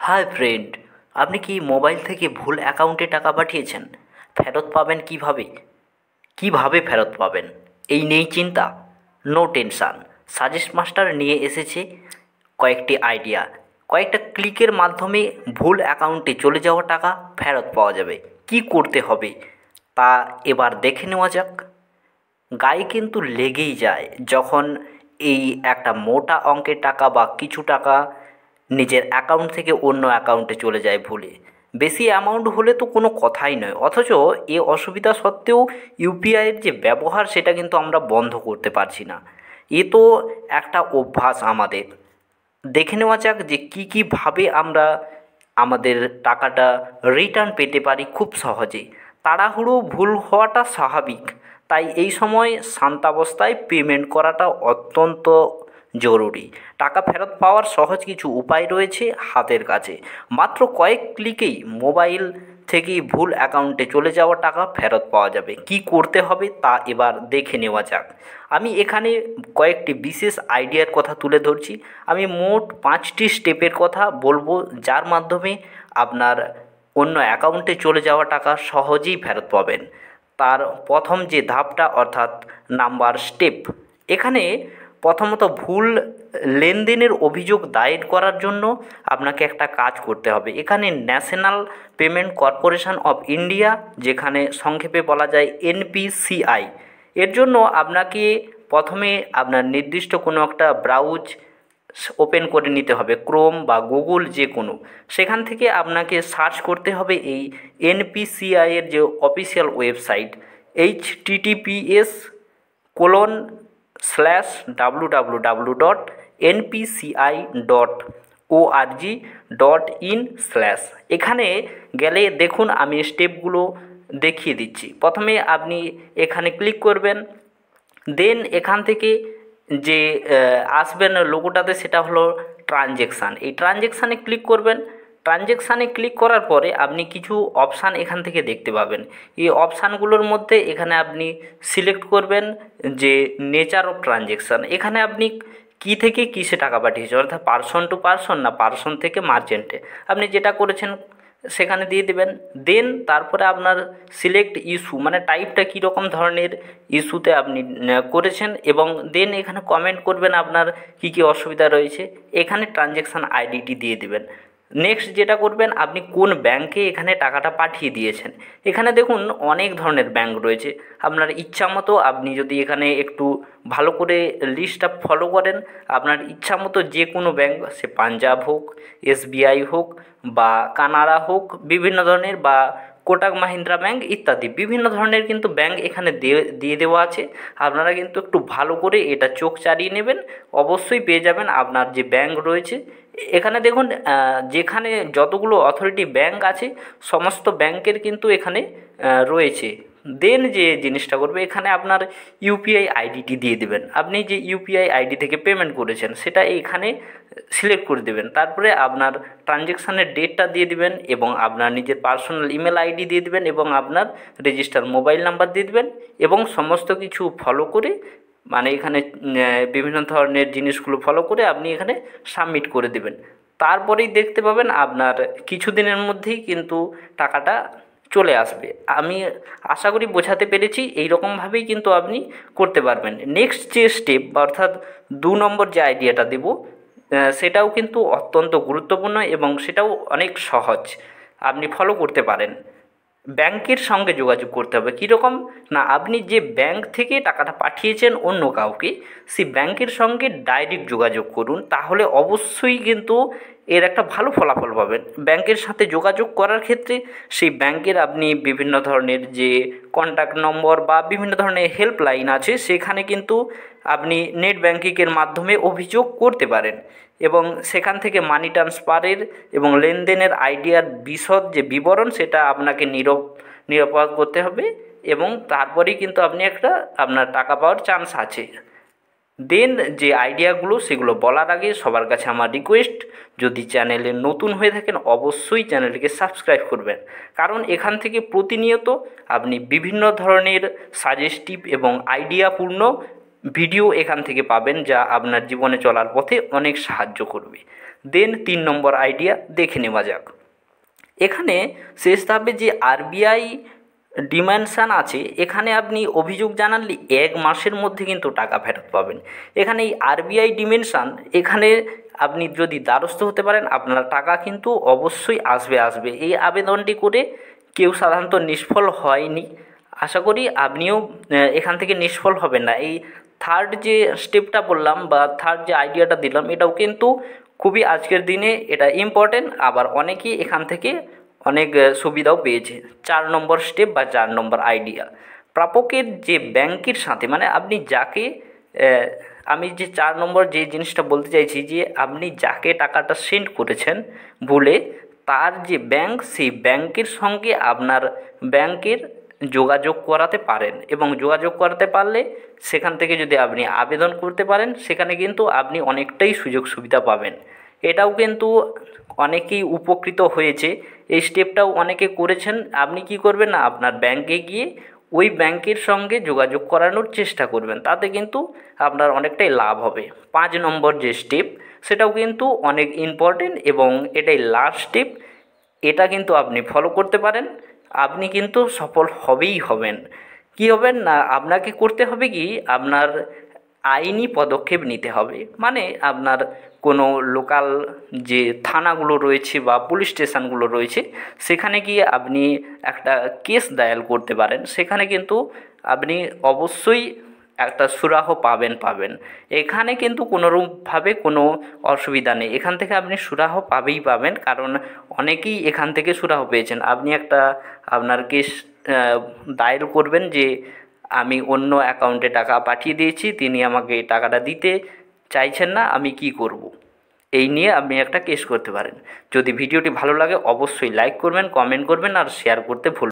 Hi friend, আপনি কি mobile থেকে ভুল অ্যাকাউন্টে টাকা পাঠিয়েছেন? ফেরত পাবেন কিভাবে? কিভাবে ফেরত পাবেন এই নেই চিন্তা? No tension. সাজেস্ট মাস্টার নিয়ে এসেছে কয়েকটি আইডিয়া। কয়েকটা ক্লিকের মাধ্যমে ভুল অ্যাকাউন্টে চলে যাওয়া টাকা ফেরত পাওয়া যাবে। কি করতে হবে তা এবার দেখে নেওয়া যাক। গায়ে কিন্তু লেগেই যায় যখন এই একটা মোটা অঙ্কের টাকা বা কিছু টাকা নিজের অ্যাকাউন্ট থেকে অন্য অ্যাকাউন্টে চলে যায় ভুলে। বেশি অ্যামাউন্ট হলে তো কোনো কথাই নয়, অথচ এ অসুবিধা সত্ত্বেও ইউপিআইয়ের যে ব্যবহার সেটা কিন্তু আমরা বন্ধ করতে পারছি না। এ তো একটা অভ্যাস আমাদের। দেখে নেওয়া যাক যে কীভাবে আমরা আমাদের টাকাটা রিটার্ন পেতে পারি খুব সহজেই। তাড়াহুড়ো ভুল হওয়াটা স্বাভাবিক, তাই এই সময় শান্তাবস্থায় পেমেন্ট করাটা অত্যন্ত জরুরি। টাকা ফেরত পাওয়ার সহজ কিছু উপায় রয়েছে হাতের কাছে। মাত্র কয়েক ক্লিকেই মোবাইল থেকেই ভুল অ্যাকাউন্টে চলে যাওয়া টাকা ফেরত পাওয়া যাবে। কি করতে হবে তা এবার দেখে নেওয়া যাক। আমি এখানে কয়েকটি বিশেষ আইডিয়ার কথা তুলে ধরছি। আমি মোট 5টি স্টেপের কথা বলবো, যার মাধ্যমে আপনার অন্য অ্যাকাউন্টে চলে যাওয়া টাকা সহজেই ফেরত পাবেন। তার প্রথম যে ধাপটা অর্থাৎ নাম্বার স্টেপ, এখানে প্রথমত ভুল লেনদেনের অভিযোগ দায়ের করার জন্য আপনাকে একটা কাজ করতে হবে। এখানে national payment corporation of India, যেখানে সংক্ষেপে বলা যায় এনপিসিআই, এর জন্য আপনাকে প্রথমে আপনার নির্দিষ্ট কোনো একটা ব্রাউজ ওপেন করে নিতে হবে, ক্রোম বা গুগল যে কোনো। সেখান থেকে আপনাকে সার্চ করতে হবে এই এনপিসিআইয়ের যে অফিসিয়াল ওয়েবসাইট, https://www.npci.org.in/। এখানে গেলে দেখুন আমি স্টেপগুলো দেখিয়ে দিচ্ছি। প্রথমে আপনি এখানে ক্লিক করবেন, দেন এখান থেকে যে আসবেন লোগোটাতে, সেটা হলো ট্রানজ্যাকশান। এই ট্রানজ্যাকশানে ক্লিক করবেন। ট্রানজ্যাকশানে ক্লিক করার পরে আপনি কিছু অপশান এখান থেকে দেখতে পাবেন। এই অপশানগুলোর মধ্যে এখানে আপনি সিলেক্ট করবেন যে নেচার অফ ট্রানজ্যাকশান। এখানে আপনি কী থেকে কিসে টাকা পাঠিয়েছেন, অর্থাৎ পার্সন টু পার্সন না পার্সন থেকে মার্চেন্টে, আপনি যেটা করেছেন সেখানে দিয়ে দেবেন। দেন তারপরে আপনার সিলেক্ট ইস্যু, মানে টাইপটা কীরকম ধরনের ইস্যুতে আপনি করেছেন, এবং দেন এখানে কমেন্ট করবেন আপনার কী কী অসুবিধা রয়েছে। এখানে ট্রানজ্যাকশান আইডিটি দিয়ে দেবেন। নেক্সট যেটা করবেন, আপনি কোন ব্যাংকে এখানে টাকাটা পাঠিয়ে দিয়েছেন। এখানে দেখুন অনেক ধরনের ব্যাংক রয়েছে। আপনার ইচ্ছা মতো আপনি যদি এখানে একটু ভালো করে লিস্টটা ফলো করেন, আপনার ইচ্ছা মতো যে কোনো ব্যাংক, সে পাঞ্জাব হোক, এসবিআই হোক বা কানাড়া হোক, বিভিন্ন ধরনের, বা কোটাক মাহিন্দ্রা ব্যাংক ইত্যাদি বিভিন্ন ধরনের কিন্তু ব্যাংক এখানে দিয়ে দেওয়া আছে। আপনারা কিন্তু একটু ভালো করে এটা চোখ চালিয়ে নেবেন, অবশ্যই পেয়ে যাবেন আপনার যে ব্যাংক রয়েছে। এখানে দেখুন যেখানে যতগুলো অথরিটি ব্যাংক আছে সমস্ত ব্যাংকের কিন্তু এখানে রয়েছে। দেন যে জিনিসটা করবে, এখানে আপনার ইউপিআই আইডিটি দিয়ে দেবেন। আপনি যে ইউপিআই আইডি থেকে পেমেন্ট করেছেন সেটা এখানে সিলেক্ট করে দেবেন। তারপরে আপনার ট্রানজ্যাকশানের ডেটটা দিয়ে দেবেন, এবং আপনার নিজের পার্সোনাল ইমেল আইডি দিয়ে দেবেন, এবং আপনার রেজিস্টার মোবাইল নাম্বার দিয়ে দেবেন, এবং সমস্ত কিছু ফলো করে, মানে এখানে বিভিন্ন ধরনের জিনিসগুলো ফলো করে আপনি এখানে সাবমিট করে দেবেন। তারপরেই দেখতে পাবেন আপনার কিছুদিনের মধ্যেই কিন্তু টাকাটা চলে আসবে। আমি আশা করি বোঝাতে পেরেছি। এই রকমভাবেই কিন্তু আপনি করতে পারবেন। নেক্সট যে স্টেপ, অর্থাৎ 2 নম্বর যে আইডিয়াটা দেব, সেটাও কিন্তু অত্যন্ত গুরুত্বপূর্ণ এবং সেটাও অনেক সহজ, আপনি ফলো করতে পারেন। ব্যাংকের সঙ্গে যোগাযোগ করতে হবে। কীরকম না, আপনি যে ব্যাংক থেকে টাকাটা পাঠিয়েছেন অন্য কাউকে, সেই ব্যাংকের সঙ্গে ডাইরেক্ট যোগাযোগ করুন, তাহলে অবশ্যই কিন্তু এর একটা ভালো ফলাফল পাবেন। ব্যাংকের সাথে যোগাযোগ করার ক্ষেত্রে সেই ব্যাংকের আপনি বিভিন্ন ধরনের যে কন্ট্যাক্ট নম্বর বা বিভিন্ন ধরনের হেল্পলাইন আছে, সেখানে কিন্তু আপনি নেট ব্যাংকিংয়ের মাধ্যমে অভিযোগ করতে পারেন, এবং সেখান থেকে মানি ট্রান্সফারের এবং লেনদেনের আইডিয়ার বিশদ যে বিবরণ, সেটা আপনাকে নিরাপদ করতে হবে, এবং তারপরেই কিন্তু আপনি আপনার টাকা পাওয়ার চান্স আছে। দেন যে আইডিয়াগুলো সেগুলো বলার আগে সবার কাছে আমার রিকোয়েস্ট, যদি চ্যানেলে নতুন হয়ে থাকেন অবশ্যই চ্যানেলটিকে সাবস্ক্রাইব করবেন, কারণ এখান থেকে প্রতিনিয়ত আপনি বিভিন্ন ধরনের সাজেস্টিভ এবং আইডিয়াপূর্ণ ভিডিও এখান থেকে পাবেন, যা আপনার জীবনে চলার পথে অনেক সাহায্য করবে। দেন 3 নম্বর আইডিয়া দেখে নেওয়া যাক। এখানে শেষ ধাপে যে আরবিআই ডিমেনশন আছে, এখানে আপনি অভিযোগ জানালে 1 মাসের মধ্যে কিন্তু টাকা ফেরত পাবেন। এখানে এই আরবিআই ডিমেনশন, এখানে আপনি যদি দ্বারস্থ হতে পারেন আপনার টাকা কিন্তু অবশ্যই আসবে। এই আবেদনটি করে কেউ সাধারণত নিষ্ফল হয়নি। আশা করি আপনিও এখান থেকে নিষ্ফল হবেন না। এই থার্ড যে স্টেপটা বললাম বা থার্ড যে আইডিয়াটা দিলাম, এটাও কিন্তু খুবই আজকের দিনে এটা ইম্পর্টেন্ট, আবার অনেকেই এখান থেকে অনেক সুবিধাও পেয়েছে। 4 নম্বর স্টেপ বা 4 নম্বর আইডিয়া, প্রাপকের যে ব্যাংকের সাথে, মানে আপনি যাকে আমি যে 4 নম্বর যে জিনিসটা বলতে চাইছি, যে আপনি যাকে টাকাটা সেন্ড করেছেন ভুলে, তার যে ব্যাংক, সেই ব্যাংকের সঙ্গে আপনার ব্যাংকের যোগাযোগ করাতে পারেন, এবং যোগাযোগ করাতে পারলে সেখান থেকে যদি আপনি আবেদন করতে পারেন, সেখানে কিন্তু আপনি অনেকটাই সুযোগ সুবিধা পাবেন। এটাও কিন্তু অনেকেই উপকৃত হয়েছে, এই স্টেপটাও অনেকে করেছেন। আপনি কি করবেন না, আপনার ব্যাংকে গিয়ে ওই ব্যাংকের সঙ্গে যোগাযোগ করানোর চেষ্টা করবেন, তাতে কিন্তু আপনার অনেকটাই লাভ হবে। 5 নম্বর যে স্টেপ, সেটাও কিন্তু অনেক ইম্পর্টেন্ট এবং এটাই লাস্ট স্টেপ। এটা কিন্তু আপনি ফলো করতে পারেন, আপনি কিন্তু সফল হবেন। কী হবেন না, আপনাকে করতে হবে কি, আপনার আইনি পদক্ষেপ নিতে হবে। মানে আপনার কোনো লোকাল যে থানাগুলো রয়েছে বা পুলিশ স্টেশনগুলো রয়েছে, সেখানে গিয়ে আপনি একটা কেস দায়ের করতে পারেন। সেখানে কিন্তু আপনি অবশ্যই একটা সুরাহা পাবেন। এখানে কিন্তু কোনোরূপভাবে কোনো অসুবিধা নেই, এখান থেকে আপনি সুরাহা পাবেন, কারণ অনেকেই এখান থেকে সুরাহা পেয়েছেন। আপনি একটা আপনার কেস দায়ের করবেন যে আমি অন্য অ্যাকাউন্টে টাকা পাঠিয়ে দিয়েছি, তিনি আমাকে টাকাটা দিতে চাইছেন না, আমি কি করব। এই নিয়ে আপনি একটা কেস করতে পারেন। যদি ভিডিওটি ভালো লাগে অবশ্যই লাইক করবেন, কমেন্ট করবেন আর শেয়ার করতে ভুলবেন না।